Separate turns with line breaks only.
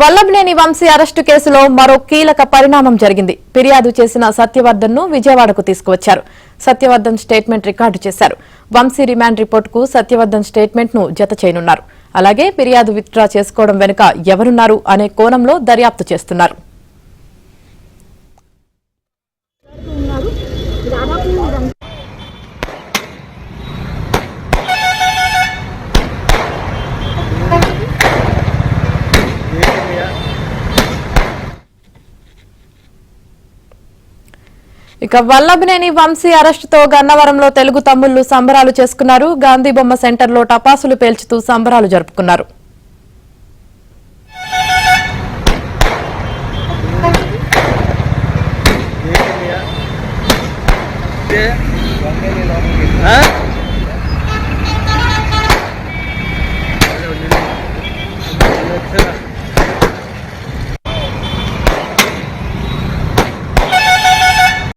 Vallabhaneni Vamsi arrest కేసులో మరో కీలక పరిణామం జరిగింది. ఫిర్యాదు చేసిన సత్యవర్ధన్ ను విజయవాడకు తీసుకువచ్చారు. సత్యవర్ధన్ స్టేట్మెంట్ రికార్డు చేశారు. వంశీ రిమాండ్ రిపోర్టుకు సత్యవర్ధన్ స్టేట్మెంట్ ను జత చేయనున్నారు. అలాగే ఫిర్యాదు విత్డ్రా చేసుకోవడం వెనుక ఎవరున్నారు అనే కోణంలో దర్యాప్తు చేస్తున్నారు. ఇక వల్లభనేని వంశీ అరెస్టుతో గన్నవరంలో తెలుగు తమ్ముళ్లు సంబరాలు చేసుకున్నారు. గాంధీ బొమ్మ సెంటర్లో టపాసులు పేల్చుతూ సంబరాలు జరుపుకున్నారు.
Yeah.